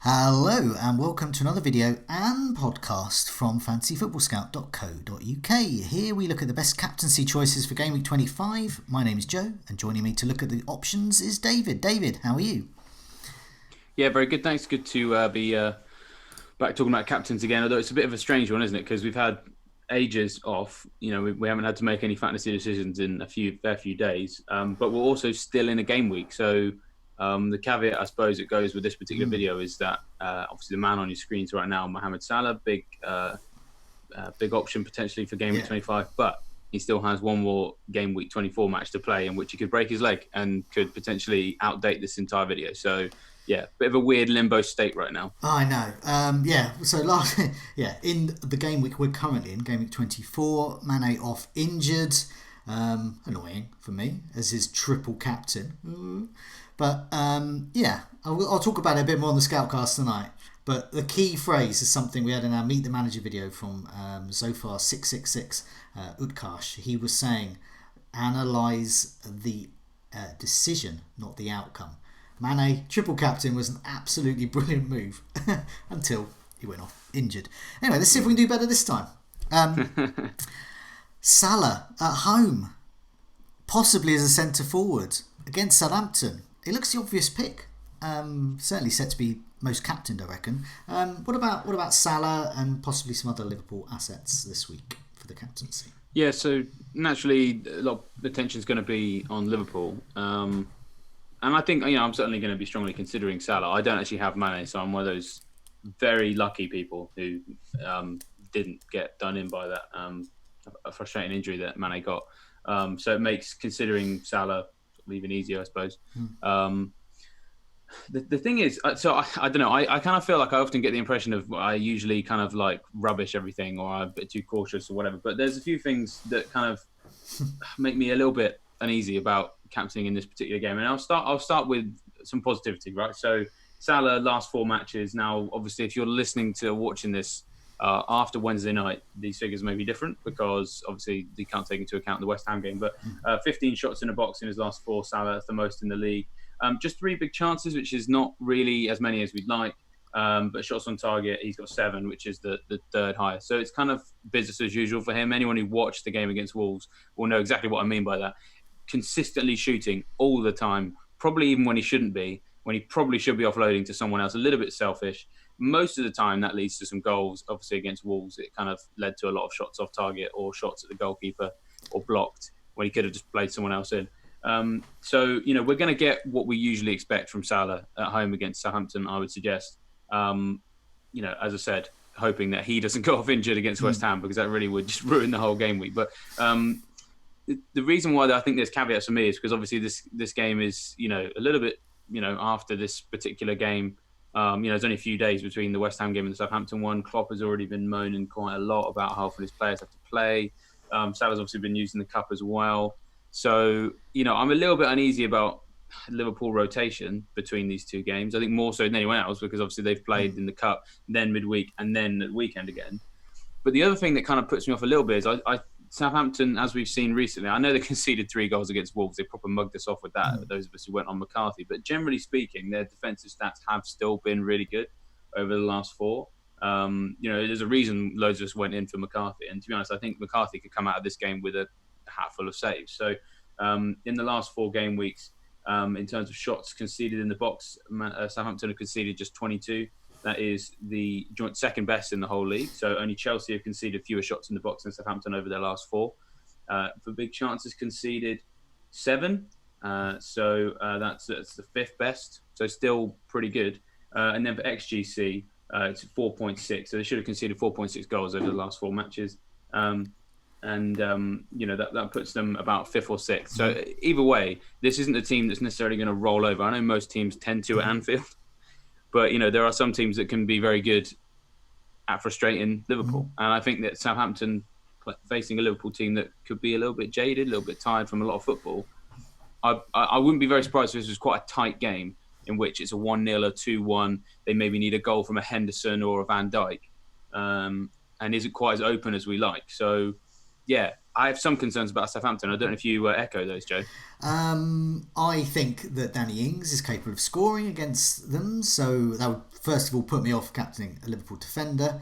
Hello and welcome to another video and podcast from fantasyfootballscout.co.uk. Here we look at the best captaincy choices for Gameweek 25. My name is Joe and joining me to look at the options is David. David, how are you? Yeah, very good. Thanks. Good to be back talking about captains again, although it's a bit of a strange one, isn't it? Because we've had ages off. You know, we haven't had to make any fantasy decisions in a fair few days, but we're also still in a game week. So the caveat, I suppose, that goes with this particular video is that obviously the man on your screens right now, Mohamed Salah, big option potentially for Game Week 25, but he still has one more Game Week 24 match to play in which he could break his leg and could potentially outdate this entire video. So yeah, bit of a weird limbo state right now. I know. So in the game week we're currently in, Game Week 24, Mane off injured. Annoying for me as his triple captain. But I'll talk about it a bit more on the Scoutcast tonight. But the key phrase is something we had in our Meet the Manager video from Zofar666 Utkarsh. He was saying, analyse the decision, not the outcome. Mane, triple captain, was an absolutely brilliant move until he went off injured. Anyway, let's see if we can do better this time. Salah at home, possibly as a centre forward against Southampton. It looks the obvious pick. Certainly set to be most captained, I reckon. What about Salah and possibly some other Liverpool assets this week for the captaincy? Yeah, so naturally a lot of attention is going to be on Liverpool. And I think, I'm certainly going to be strongly considering Salah. I don't actually have Mane, so I'm one of those very lucky people who didn't get done in by that a frustrating injury that Mane got. So it makes considering Salah even easier, I suppose. The thing is, so I don't know, I kind of feel like I often get the impression of I usually kind of like rubbish everything or I'm a bit too cautious or whatever. But there's a few things that kind of make me a little bit uneasy about captaining in this particular game, and I'll start with some positivity, right? So Salah, last 4 matches. Now, obviously, if you're listening to watching this after Wednesday night, these figures may be different because obviously you can't take into account the West Ham game. But 15 shots in a box in his last 4. Salah, that's the most in the league. Just 3 big chances, which is not really as many as we'd like. But shots on target, he's got 7, which is the third highest. So it's kind of business as usual for him. Anyone who watched the game against Wolves will know exactly what I mean by that. Consistently shooting all the time, probably even when he shouldn't be, when he probably should be offloading to someone else, a little bit selfish. Most of the time that leads to some goals. Obviously against Wolves, it kind of led to a lot of shots off target or shots at the goalkeeper or blocked when he could have just played someone else in. So, we're going to get what we usually expect from Salah at home against Southampton, I would suggest. As I said, hoping that he doesn't go off injured against West Ham because that really would just ruin the whole game week. But the reason why I think there's caveats for me is because obviously this game is, a little bit, after this particular game, there's only a few days between the West Ham game and the Southampton one. Klopp has already been moaning quite a lot about how often his players have to play. Salah's obviously been using the cup as well. So, I'm a little bit uneasy about Liverpool rotation between these 2 games. I think more so than anyone else because obviously they've played in the cup, then midweek and then at the weekend again. But the other thing that kind of puts me off a little bit is Southampton, as we've seen recently, I know they conceded 3 goals against Wolves. They proper mugged us off with that, those of us who went on McCarthy. But generally speaking, their defensive stats have still been really good over the last 4. There's a reason loads of us went in for McCarthy. And to be honest, I think McCarthy could come out of this game with a hatful of saves. So in the last 4 game weeks, in terms of shots conceded in the box, Southampton have conceded just 22. That is the joint second best in the whole league. So only Chelsea have conceded fewer shots in the box than Southampton over their last 4. For big chances conceded, 7. So that's the 5th best. So still pretty good. And then for XGC, it's 4.6. So they should have conceded 4.6 goals over the last 4 matches. That puts them about 5th or 6th. So either way, this isn't a team that's necessarily going to roll over. I know most teams tend to at Anfield. But, there are some teams that can be very good at frustrating Liverpool. And I think that Southampton, facing a Liverpool team that could be a little bit jaded, a little bit tired from a lot of football, I wouldn't be very surprised if this was quite a tight game in which it's a 1-0 or 2-1. They maybe need a goal from a Henderson or a Van Dijk and isn't quite as open as we like. So, yeah, I have some concerns about Southampton. I don't know if you echo those, Joe. I think that Danny Ings is capable of scoring against them, so that would first of all put me off captaining a Liverpool defender.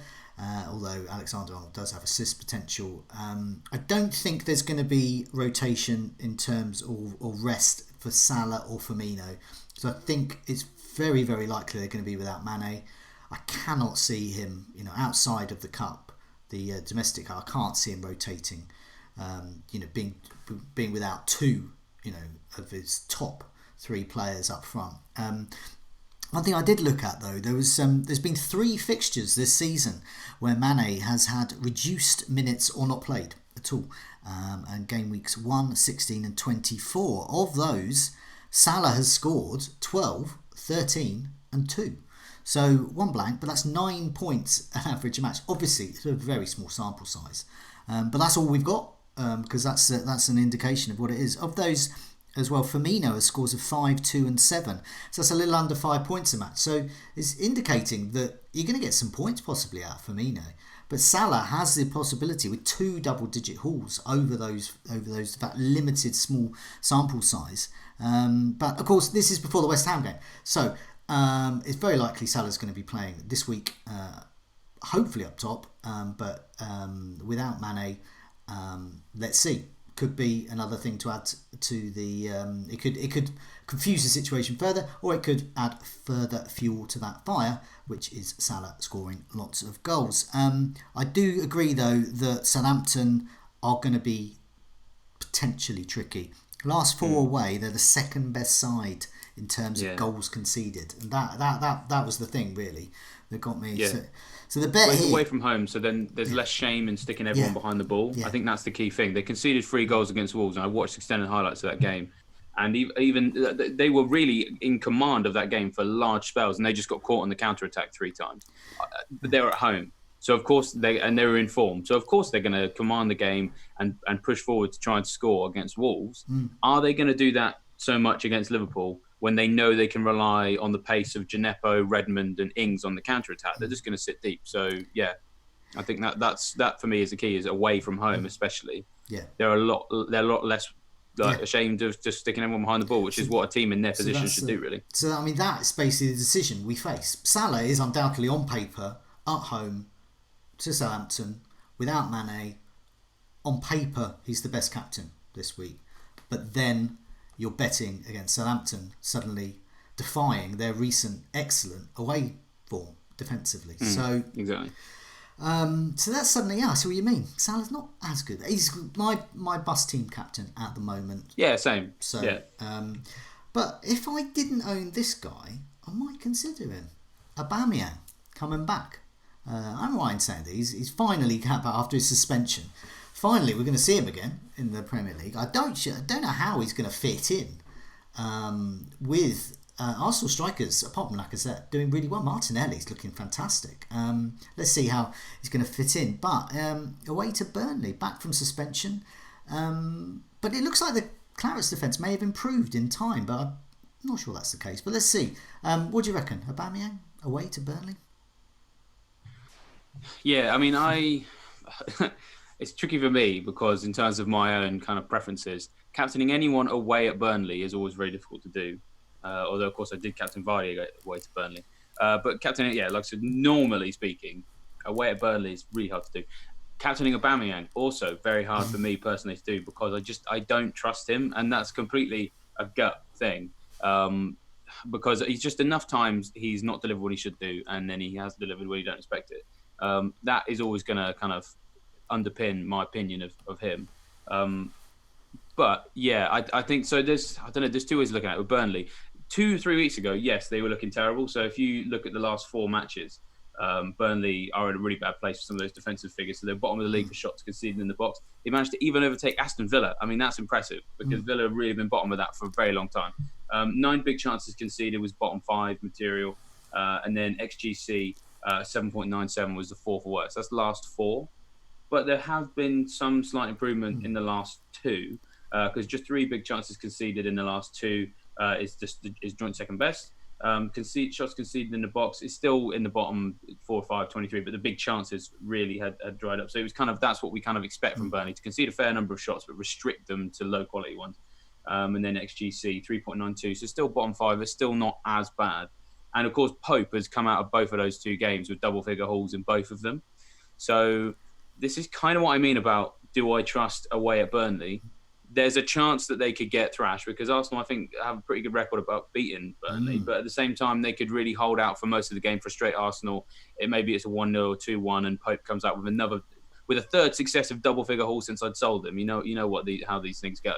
Although Alexander-Arnold does have assist potential. I don't think there's going to be rotation in terms or rest for Salah or Firmino. So I think it's very, very likely they're going to be without Mane. I cannot see him, outside of the cup, the domestic cup. I can't see him rotating. Being without two, of his top three players up front. One thing I did look at though, there's been 3 fixtures this season where Mane has had reduced minutes or not played at all, and game weeks 1, 16 and 24. Of those, Salah has scored 12, 13 and 2. So 1 blank, but that's 9 points average a match. Obviously, it's a very small sample size, but that's all we've got, because that's an indication of what it is. Of those as well, Firmino has scores of 5, 2 and 7. So that's a little under 5 points a match. So it's indicating that you're going to get some points possibly out of Firmino. But Salah has the possibility with 2 double-digit hauls over those that limited small sample size. But of course, this is before the West Ham game. So it's very likely Salah's going to be playing this week, hopefully up top, but without Mane. Let's see. Could be another thing to add to the. It could confuse the situation further, or it could add further fuel to that fire, which is Salah scoring lots of goals. I do agree though that Southampton are going to be potentially tricky. Last 4 away, they're the second best side in terms of goals conceded, and that was the thing really that got me. Yeah. So the bet it's here, away from home, so then there's less shame in sticking everyone behind the ball. I think that's the key thing. They conceded 3 goals against Wolves, and I watched extended highlights of that game. And even they were really in command of that game for large spells, and they just got caught on the counter-attack 3 times. But they were at home, so of course they were in form. So of course they're going to command the game and push forward to try and score against Wolves. Are they going to do that so much against Liverpool when they know they can rely on the pace of Djenepo, Redmond and Ings on the counter-attack? They're just going to sit deep. So, yeah, I think that for me is the key, is away from home especially. Yeah. They're a lot less ashamed of just sticking everyone behind the ball, which is what a team in their position should do, really. So, I mean, that's basically the decision we face. Salah is undoubtedly on paper, at home, to Southampton, without Mane. On paper, he's the best captain this week. But then you're betting against Southampton, suddenly defying their recent excellent away form defensively. So exactly. So that's suddenly, I see what you mean. Salah's not as good. He's my bus team captain at the moment. Yeah, same. So, yeah. But if I didn't own this guy, I might consider him. Aubameyang coming back. I'm right in saying that he's finally come back after his suspension. Finally, we're going to see him again in the Premier League. I don't know how he's going to fit in with Arsenal strikers, apart from Lacazette, doing really well. Martinelli's looking fantastic. Let's see how he's going to fit in. But away to Burnley, back from suspension. But it looks like the Clarets defence may have improved in time, but I'm not sure that's the case. But let's see. What do you reckon? Aubameyang away to Burnley? Yeah, I mean, it's tricky for me because in terms of my own kind of preferences, captaining anyone away at Burnley is always very difficult to do. Although, of course, I did captain Vardy away to Burnley. But captaining, like I said, normally speaking, away at Burnley is really hard to do. Captaining Aubameyang, also very hard for me personally to do because I don't trust him. And that's completely a gut thing. Because he's just enough times he's not delivered what he should do. And then he has delivered when you don't expect it. That is always going to kind of underpin my opinion of him. But yeah, I think so. There's 2 ways of looking at it with Burnley. 2-3 weeks ago, yes, they were looking terrible. So if you look at the last 4 matches, Burnley are in a really bad place for some of those defensive figures. So they're bottom of the league for shots conceded in the box. They managed to even overtake Aston Villa. I mean, that's impressive because Villa have really been bottom of that for a very long time. 9 big chances conceded was bottom 5 material. And then XGC 7.97 was the 4th worst. That's the last 4. But there have been some slight improvement in the last 2 because just 3 big chances conceded in the last 2 is joint second best. Shots conceded in the box is still in the bottom 4, 5, 23, but the big chances really had dried up. So it was that's what we kind of expect from Burnley, to concede a fair number of shots, but restrict them to low quality ones. And then XGC 3.92, so still bottom 5, is still not as bad. And of course, Pope has come out of both of those 2 games with double figure hauls in both of them. So this is kind of what I mean about, do I trust away at Burnley? There's a chance that they could get thrashed, because Arsenal, I think, have a pretty good record about beating Burnley. But at the same time, they could really hold out for most of the game, frustrate Arsenal. Maybe it's a 1-0 or 2-1, and Pope comes out with a third successive double figure haul since I'd sold him. You know how these things go.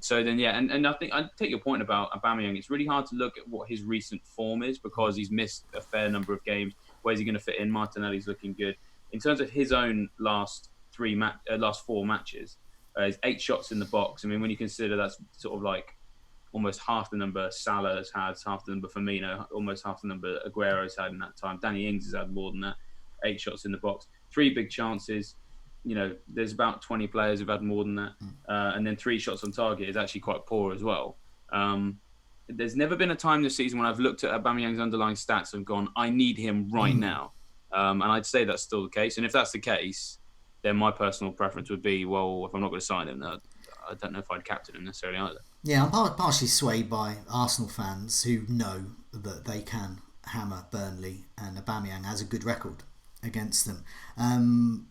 So then, and I think I take your point about Aubameyang. It's really hard to look at what his recent form is, because he's missed a fair number of games. Where's he going to fit in? Martinelli's looking good. In terms of his own last 4 matches, is 8 shots in the box. I mean, when you consider that's sort of like almost half the number Salah has had, half the number Firmino, almost half the number Aguero's had in that time. Danny Ings has had more than that. 8 shots in the box, 3 big chances. There's about 20 players who've had more than that. And then 3 shots on target is actually quite poor as well. There's never been a time this season when I've looked at Aubameyang's underlying stats and gone, I need him right now. And I'd say that's still the case. And if that's the case, then my personal preference would be, well, if I'm not going to sign him, I don't know if I'd captain him necessarily either. Yeah, I'm partially swayed by Arsenal fans who know that they can hammer Burnley, and Aubameyang has a good record against them.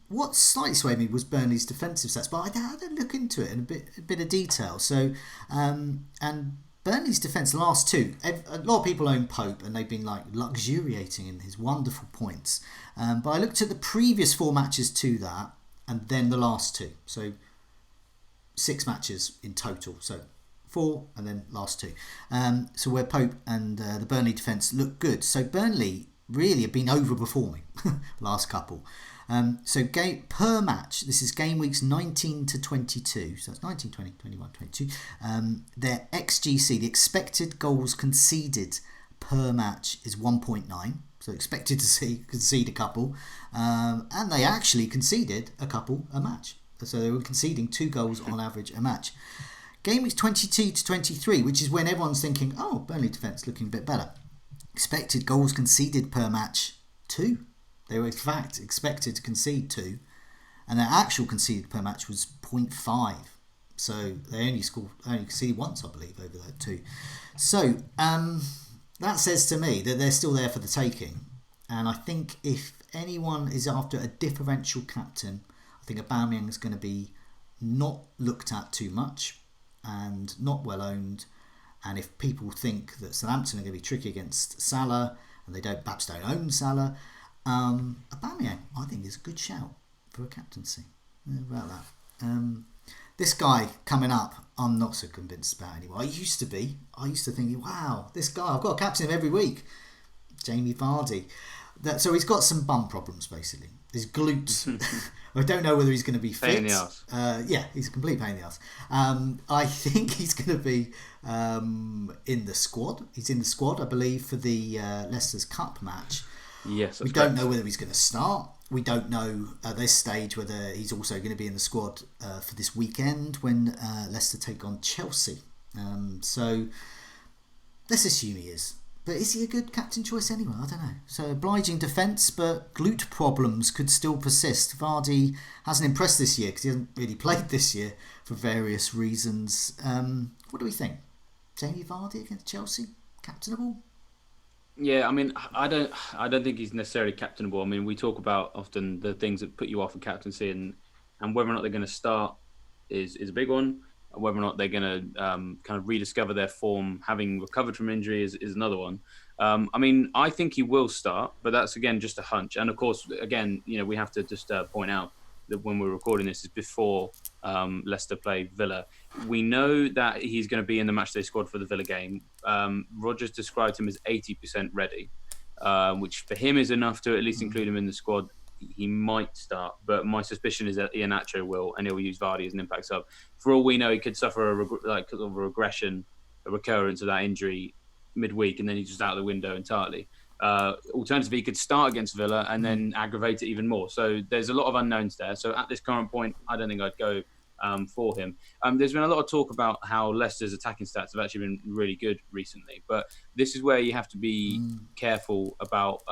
What slightly swayed me was Burnley's defensive stats, but I had to look into it in a bit of detail. So, and Burnley's defence, the last 2, a lot of people own Pope, and they've been luxuriating in his wonderful points. But I looked at the previous 4 matches to that, and then the last 2. So 6 matches in total. So 4 and then last 2. So where Pope and the Burnley defence look good. So Burnley really have been overperforming last couple. So per match, this is game weeks 19 to 22. So that's 19, 20, 21, 22. Their XGC, the expected goals conceded per match, is 1.9. So expected to concede a couple. And they actually conceded a couple a match. So they were conceding 2 goals on average a match. Game weeks 22 to 23, which is when everyone's thinking, oh, Burnley defence looking a bit better. Expected goals conceded per match, 2. They were in fact expected to concede 2, and their actual conceded per match was 0.5. So they only conceded once, I believe, over that 2. So that says to me that they're still there for the taking. And I think if anyone is after a differential captain, I think Aubameyang is going to be not looked at too much and not well owned. And if people think that Southampton are going to be tricky against Salla, and they perhaps don't own Salla, Aubameyang, I think, is a good shout for a captaincy. About that. This guy coming up, I'm not so convinced about anymore. I used to be. I used to think, wow, this guy, I've got to captain him every week. Jamie Vardy. So he's got some bum problems, basically. His glutes. I don't know whether he's going to be fit. Pain in the arse. He's a complete pain in the arse. I think he's going to be in the squad. He's in the squad, I believe, for the Leicester's Cup match. Yes, we don't know whether he's going to start. We don't know at this stage whether he's also going to be in the squad for this weekend when Leicester take on Chelsea. So let's assume he is. But is he a good captain choice anyway? I don't know. So obliging defence, but glute problems could still persist. Vardy hasn't impressed this year because he hasn't really played this year for various reasons. What do we think? Jamie Vardy against Chelsea? Captainable? Yeah, I mean, I don't think he's necessarily captainable. I mean, we talk about often the things that put you off a captaincy, and whether or not they're going to start is a big one. Whether or not they're going to kind of rediscover their form, having recovered from injury, is another one. I mean, I think he will start, but that's, again, just a hunch. And, of course, again, we have to just point out that when we're recording this is before Leicester play Villa. We know that he's going to be in the matchday squad for the Villa game. Rodgers described him as 80% ready, which for him is enough to at least include him in the squad. He might start, but my suspicion is that Iheanacho will, and he'll use Vardy as an impact sub. For all we know, he could suffer a regression, a recurrence of that injury midweek, and then he's just out of the window entirely. Alternatively, he could start against Villa and then aggravate it even more. So there's a lot of unknowns there. So at this current point, I don't think I'd go for him. There's been a lot of talk about how Leicester's attacking stats have actually been really good recently, but this is where you have to be careful about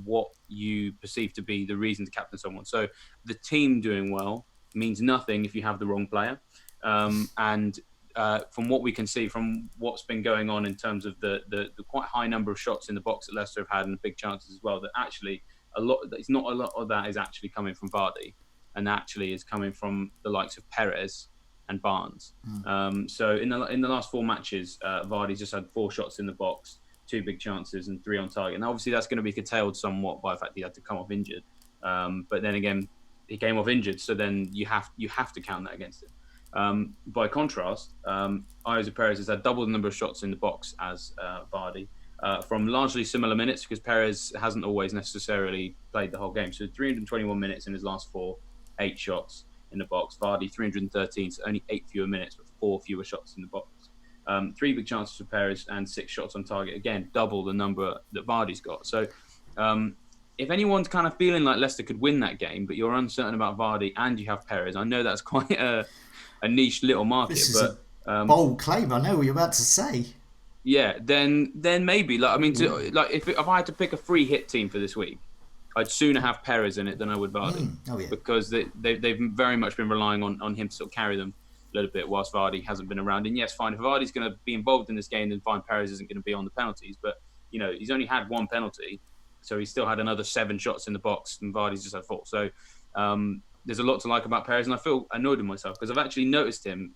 what you perceive to be the reason to captain someone. So the team doing well means nothing if you have the wrong player. And from what we can see, from what's been going on in terms of the quite high number of shots in the box that Leicester have had and big chances as well, that actually a lot of that is actually coming from Vardy, and actually is coming from the likes of Perez and Barnes. So in the last 4 matches, Vardy's just had 4 shots in the box, 2 big chances and 3 on target. And obviously that's going to be curtailed somewhat by the fact he had to come off injured. But then again, he came off injured, so then you have to count that against him. By contrast, Isaac Perez has had double the number of shots in the box as Vardy, from largely similar minutes, because Perez hasn't always necessarily played the whole game. So 321 minutes in his last 4, 8 shots in the box. Vardy 313, so only 8 fewer minutes, but 4 fewer shots in the box. 3 big chances for Perez and 6 shots on target. Again, double the number that Vardy's got. So if anyone's kind of feeling like Leicester could win that game, but you're uncertain about Vardy and you have Perez, I know that's quite a niche little market. This is a bold claim. I know what you're about to say. Yeah, then maybe. If I had to pick a free hit team for this week, I'd sooner have Perez in it than I would Vardy. Because they've very much been relying on him to sort of carry them a little bit whilst Vardy hasn't been around. And yes, fine, if Vardy's going to be involved in this game, then fine, Perez isn't going to be on the penalties. But, he's only had 1 penalty, so he's still had another 7 shots in the box, and Vardy's just had 4. So there's a lot to like about Perez, and I feel annoyed with myself because I've actually noticed him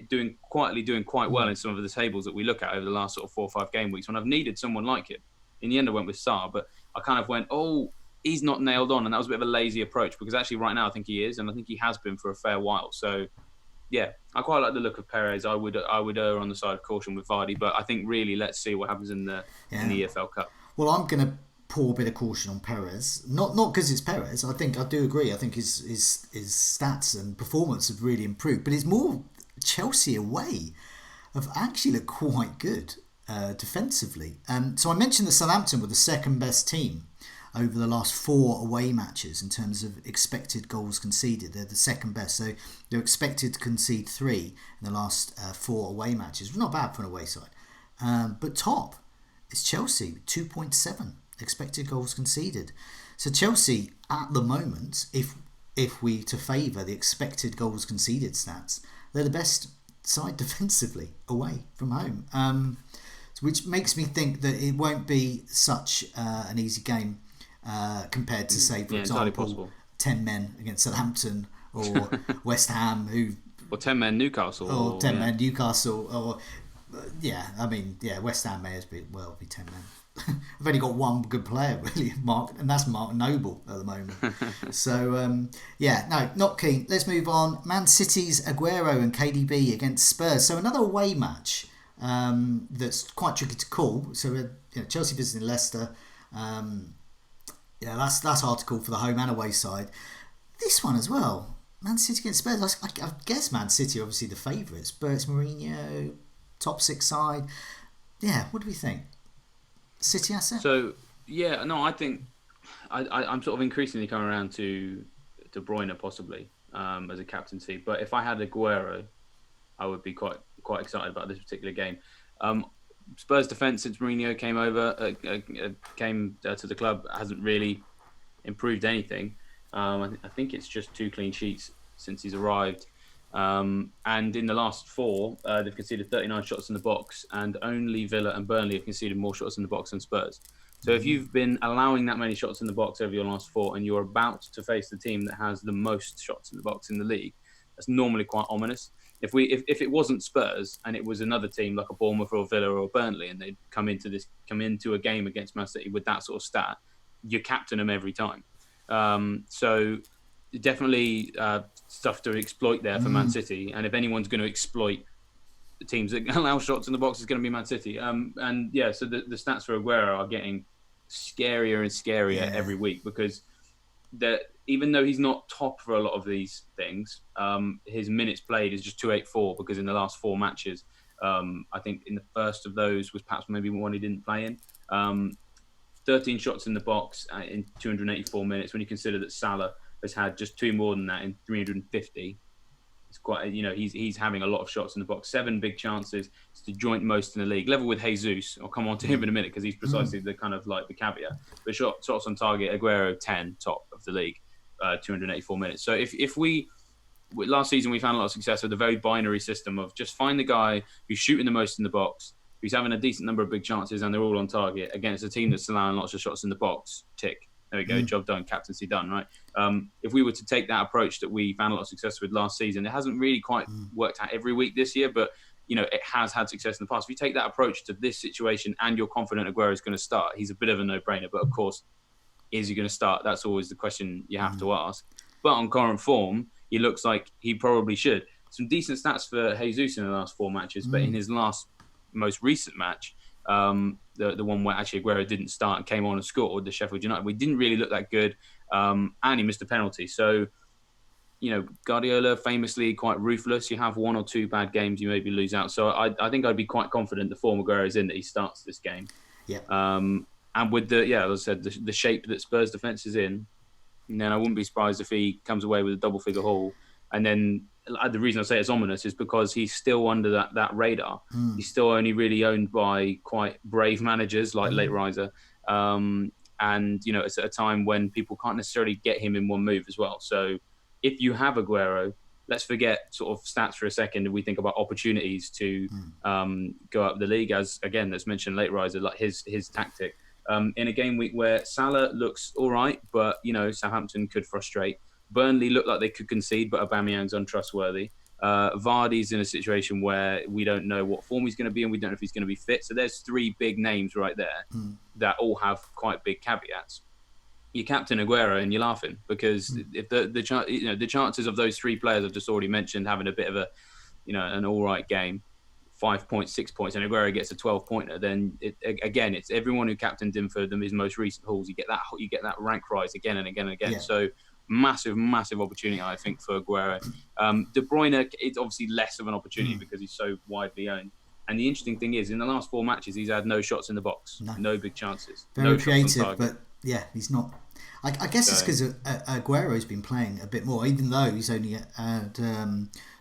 doing quite well in some of the tables that we look at over the last sort of 4 or 5 game weeks when I've needed someone like him. In the end, I went with Salla, but I kind of went, he's not nailed on, and that was a bit of a lazy approach because actually right now I think he is, and I think he has been for a fair while. So yeah, I quite like the look of Perez. I would err on the side of caution with Vardy, but I think really let's see what happens in the EFL Cup. Well, I'm going to pour a bit of caution on Perez, not because it's Perez. I do agree. I think his stats and performance have really improved, but it's more Chelsea away have actually looked quite good defensively. So I mentioned that Southampton were the second best team over the last 4 away matches in terms of expected goals conceded. They're the second best. So they're expected to concede 3 in the last 4 away matches. Not bad for an away side. But top is Chelsea, 2.7 expected goals conceded. So Chelsea at the moment, if we to favour the expected goals conceded stats, they're the best side defensively away from home. Which makes me think that it won't be such an easy game compared to, say, for example, 10 men against Southampton or West Ham, or 10 men Newcastle, or 10 men Newcastle, or West Ham may as well be 10 men. I've only got one good player really, Mark, and that's Mark Noble at the moment. So not keen. Let's move on. Man City's Aguero and KDB against Spurs. So another away match that's quite tricky to call. So Chelsea visiting Leicester. That's hard to call for the home and away side. This one as well. Man City against Spurs. I guess Man City are obviously the favourites, but it's Mourinho, top 6 side. Yeah, what do we think? City asset? So I think I'm sort of increasingly coming around to De Bruyne possibly as a captaincy. But if I had Aguero, I would be quite excited about this particular game. Spurs defence since Mourinho came to the club hasn't really improved anything. I think it's just 2 clean sheets since he's arrived. And in the last 4, they've conceded 39 shots in the box, and only Villa and Burnley have conceded more shots in the box than Spurs. So if you've been allowing that many shots in the box over your last 4, and you're about to face the team that has the most shots in the box in the league, that's normally quite ominous. If it wasn't Spurs and it was another team like a Bournemouth or Villa or Burnley, and they'd come into a game against Man City with that sort of stat, you captain them every time. So definitely stuff to exploit there for Man City, and if anyone's going to exploit the teams that allow shots in the box, it's going to be Man City. So the stats for Aguero are getting scarier and scarier every week, because even though he's not top for a lot of these things, his minutes played is just 284, because in the last 4 matches, I think in the first of those was perhaps maybe one he didn't play in. 13 shots in the box in 284 minutes, when you consider that Salla has had just 2 more than that in 350. It's quite, he's having a lot of shots in the box, 7 big chances. It's the joint most in the league, level with Jesus. I'll come on to him in a minute because he's precisely the kind of like the caveat. But shots on target, Aguero 10, top of the league, 284 minutes. So if we last season we found a lot of success with a very binary system of just find the guy who's shooting the most in the box, who's having a decent number of big chances, and they're all on target against a team that's allowing lots of shots in the box. Tick. There we go. Job done. Captaincy done. Right. If we were to take that approach that we found a lot of success with last season, it hasn't really quite worked out every week this year, but it has had success in the past. If you take that approach to this situation and you're confident Aguero is going to start, he's a bit of a no-brainer. But of course, is he going to start? That's always the question you have to ask. But on current form, he looks like he probably should. Some decent stats for Jesus in the last 4 matches, but in his most recent match, the one where actually Aguero didn't start and came on and scored, the Sheffield United, we didn't really look that good, and he missed a penalty. So, Guardiola famously quite ruthless. You have 1 or 2 bad games, you maybe lose out. So I think I'd be quite confident the form Aguero is in that he starts this game. Yeah. And with as I said, the shape that Spurs defence is in, then I wouldn't be surprised if he comes away with a double-figure haul. And then the reason I say it's ominous is because he's still under that radar. He's still only really owned by quite brave managers like Late Riser. And, it's at a time when people can't necessarily get him in one move as well. So if you have Aguero, let's forget sort of stats for a second and we think about opportunities to go up the league, as, again, that's mentioned Late Riser, like his tactic. In a game week where Salah looks all right, but, Southampton could frustrate. Burnley look like they could concede, but Aubameyang's untrustworthy. Vardy's in a situation where we don't know what form he's going to be and we don't know if he's going to be fit. So there's 3 big names right there that all have quite big caveats. You captain Aguero and you're laughing because if the chances of those 3 players I've just already mentioned having a bit of a, an all right game, 5 points, 6 points, and Aguero gets a 12-pointer, then it's everyone who captained him for his most recent hauls. You get that rank rise again and again and again. Yeah. So massive opportunity, I think, for Aguero. De Bruyne, it's obviously less of an opportunity because he's so widely owned. And the interesting thing is, in the last 4 matches, he's had no shots in the box, no big chances, very creative, but yeah, he's not. I guess it's because Aguero's been playing a bit more, even though he's only had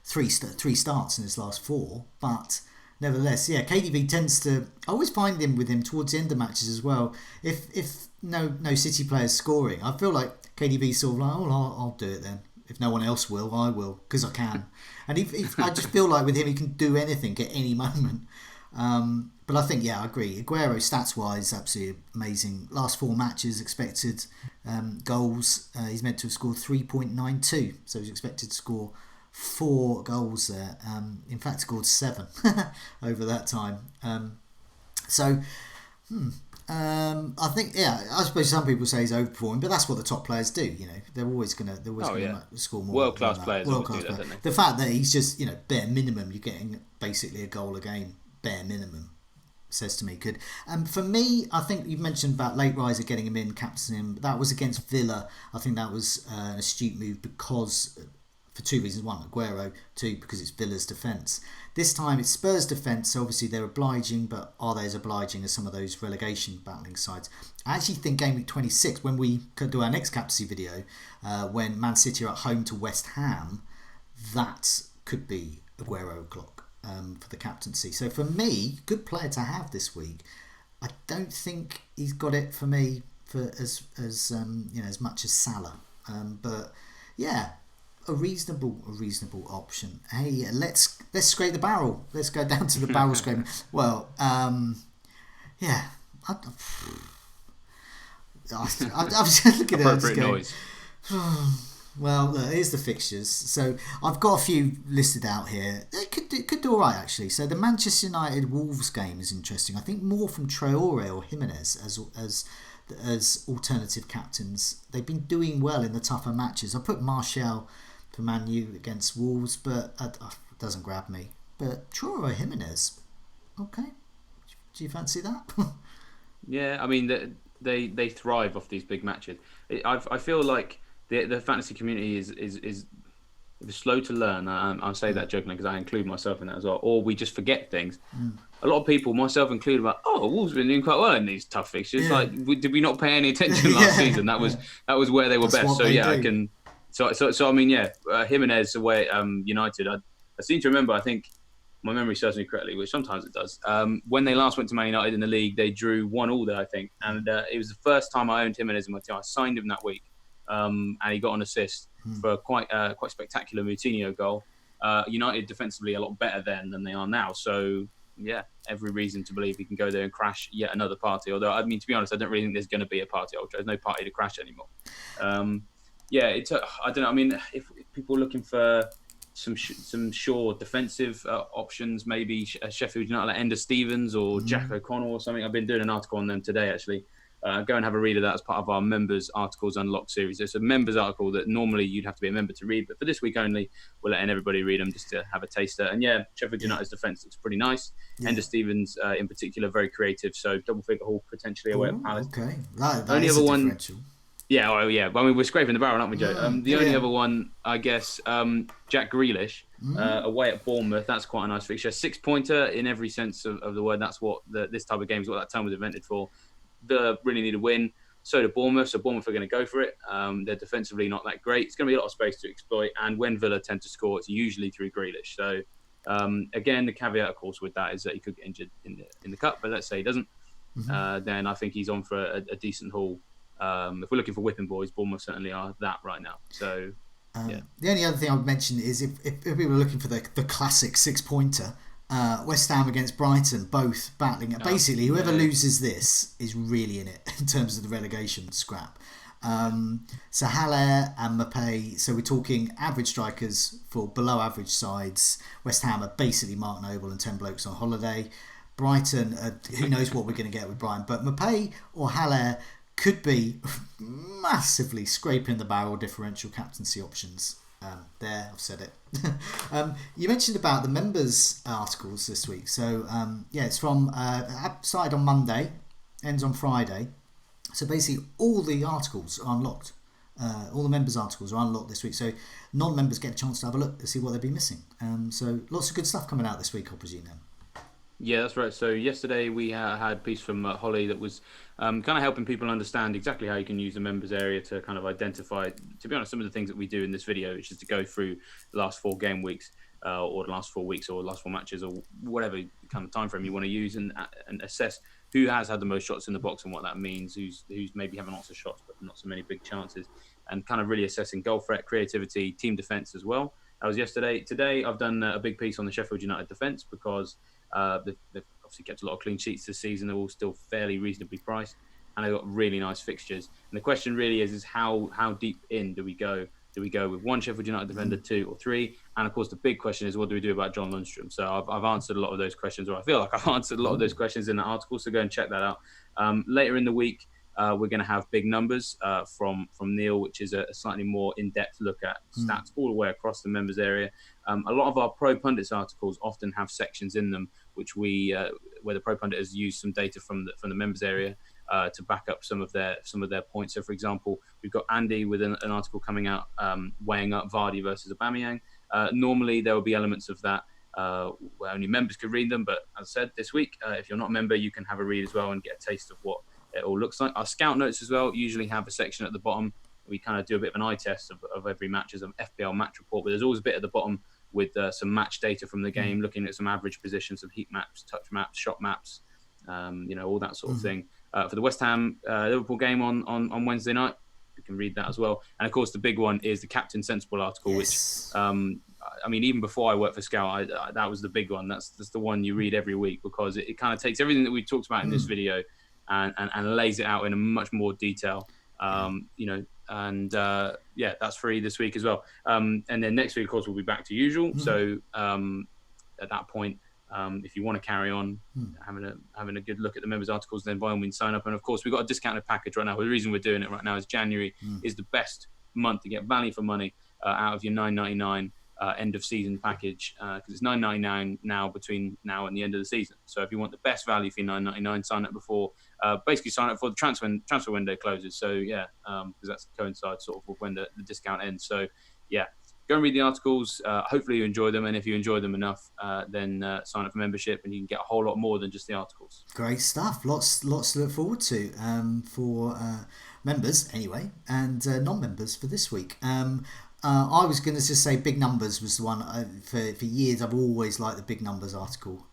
3 starts in his last 4. But nevertheless, yeah, KDB tends to. I always find him towards the end of matches as well. If no City players scoring, I feel like KDB's sort of like, I'll do it then. If no one else will, I will because I can. And I just feel like with him, he can do anything at any moment. But I think, yeah, I agree. Aguero, stats-wise, absolutely amazing. Last 4 matches, expected goals. He's meant to have scored 3.92. So he's expected to score 4 goals there. In fact, scored 7 over that time. I think, yeah, I suppose some people say he's overperforming, but that's what the top players do. They're always gonna score more. World-class players always do that, don't they? The fact that he's just, bare minimum, you're getting basically a goal a game, bare minimum, says to me good. For me, I think you've mentioned about Late Riser getting him in, captaining him. That was against Villa. I think that was an astute move because for 2 reasons. 1, Aguero. 2, because it's Villa's defence. This time it's Spurs' defence, so obviously they're obliging, but are they as obliging as some of those relegation battling sides? I actually think Gameweek 26, when we could do our next captaincy video, when Man City are at home to West Ham, that could be Aguero o'clock for the captaincy. So for me, good player to have this week. I don't think he's got it for me for as much as Salah, but yeah. A reasonable option. Hey, let's scrape the barrel. Let's go down to the barrel scraping. Well, yeah. I was looking at appropriate noise. Well, look, here's the fixtures. So I've got a few listed out here. It could do all right actually. So the Manchester United Wolves game is interesting. I think more from Traore or Jimenez as alternative captains. They've been doing well in the tougher matches. I put Martial for Man U against Wolves, but it doesn't grab me. But Traore or Jimenez, okay. Do you fancy that? Yeah, I mean they thrive off these big matches. I feel like the fantasy community is slow to learn. I say that jokingly because I include myself in that as well. Or we just forget things. A lot of people, myself included, like, Wolves have been doing quite well in these tough fixtures. Yeah. Like, did we not pay any attention last season? That was where they were best. So yeah, I can So I mean, yeah, Jimenez away at United. I seem to remember. I think my memory serves me correctly, which sometimes it does. When they last went to Man United in the league, they drew 1-1 there, I think, and it was the first time I owned Jimenez in my team. I signed him that week, and he got an assist for a quite spectacular Moutinho goal. United defensively a lot better then than they are now, so yeah, every reason to believe he can go there and crash yet another party. Although, I mean, to be honest, I don't really think there's going to be a party. There's no party to crash anymore. Yeah, I don't know. I mean, if people are looking for some sure defensive options, maybe Sheffield United like Ender Stevens or Jack O'Connell or something. I've been doing an article on them today, actually. Go and have a read of that as part of our members articles unlocked series. It's a members article that normally you'd have to be a member to read, but for this week only, we're letting everybody read them just to have a taster. And yeah, Sheffield United's defence looks pretty nice. Ender Stevens, in particular, very creative. So double figure haul potentially away at Palace. Okay, that only is other a one. Differential. Yeah, well, yeah. I mean, we're scraping the barrel, aren't we, Joe? The only other one, I guess, Jack Grealish, away at Bournemouth. That's quite a nice fixture. 6-pointer in every sense of the word. That's what this type of game is, what that term was invented for. They really need a win. So do Bournemouth. So Bournemouth are going to go for it. They're defensively not that great. It's going to be a lot of space to exploit. And when Villa tend to score, it's usually through Grealish. So again, the caveat, of course, with that is that he could get injured in the cup. But let's say he doesn't. Then I think he's on for a decent haul. If we're looking for whipping boys, Bournemouth certainly are that right now. So, yeah. The only other thing I would mention is if people are looking for the classic 6-pointer, West Ham against Brighton, both battling. Basically, whoever loses this is really in it in terms of the relegation scrap. So Haller and Maupay. So we're talking average strikers for below average sides. West Ham are basically Mark Noble and 10 blokes on holiday. Brighton, who knows what we're going to get with Brighton, but Maupay or Haller could be massively scraping the barrel differential captaincy options. There, I've said it. You mentioned about the members articles this week. So, it's from started on Monday, ends on Friday. So basically, all the articles are unlocked. All the members articles are unlocked this week. So non-members get a chance to have a look to see what they've been missing. So lots of good stuff coming out this week, I presume then. Yeah, that's right. So yesterday we had a piece from Holly that was kind of helping people understand exactly how you can use the members area to kind of identify, to be honest, some of the things that we do in this video, which is to go through the last 4 game weeks or the last 4 weeks or the last 4 matches or whatever kind of time frame you want to use and assess who has had the most shots in the box and what that means, who's maybe having lots of shots but not so many big chances, and kind of really assessing goal threat, creativity, team defence as well. That was yesterday. Today I've done a big piece on the Sheffield United defence because they've obviously kept a lot of clean sheets this season. They're all still fairly reasonably priced, and they've got really nice fixtures. And the question really is how deep in do we go? Do we go with 1 Sheffield United defender, 2 or 3? And of course, the big question is, what do we do about John Lundstrom? So I've answered a lot of those questions, or I feel like I've answered a lot of those questions in the article. So go and check that out. Later in the week, we're going to have big numbers from Neil, which is a slightly more in-depth look at stats all the way across the members area. A lot of our Pro Pundits articles often have sections in them which where the Pro Pundit has used some data from the members area to back up some of their points. So, for example, we've got Andy with an article coming out weighing up Vardy versus Aubameyang. Normally, there will be elements of that where only members could read them, but as I said, this week, if you're not a member, you can have a read as well and get a taste of what it all looks like. Our scout notes as well usually have a section at the bottom. We kind of do a bit of an eye test of every match as an FPL match report, but there's always a bit at the bottom with some match data from the game, looking at some average positions, some heat maps, touch maps, shot maps, all that sort of thing. For the West Ham Liverpool game on Wednesday night, you can read that as well. And of course, the big one is the Captain Sensible article, yes. which, I mean, even before I worked for Scout, that was the big one. That's the one you read every week because it kind of takes everything that we talked about in this video and lays it out in a much more detail. That's free this week as well. And then next week, of course, we'll be back to usual. So at that point, if you want to carry on having a good look at the members' articles, then by all means sign up. And of course, we've got a discounted package right now. The reason we're doing it right now is January is the best month to get value for money out of your $9.99 end of season package because it's $9.99 now between now and the end of the season. So if you want the best value for your $9.99, sign up before the transfer window closes. So because that coincides sort of with when the discount ends. So go and read the articles. Hopefully you enjoy them, and if you enjoy them enough, then sign up for membership, and you can get a whole lot more than just the articles. Great stuff. Lots to look forward to for members anyway, and non-members for this week. I was going to just say big numbers was the one. For years I've always liked the big numbers article,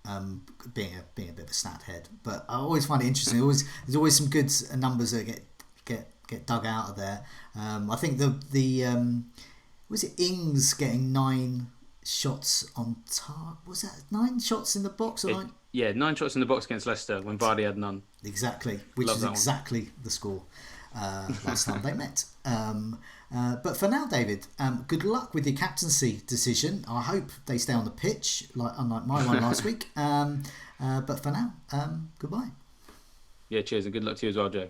being a bit of a stat head, but I always find it interesting. There's always some good numbers that get dug out of there. I think the was it Ings getting 9 shots on target? Was that 9 shots in the box or 9? Yeah, 9 shots in the box against Leicester when Vardy had none. Exactly, which is exactly the score last time they met. But for now, David, good luck with your captaincy decision. I hope they stay on the pitch, unlike my one last week. But for now, goodbye. Yeah, cheers, and good luck to you as well, Joe.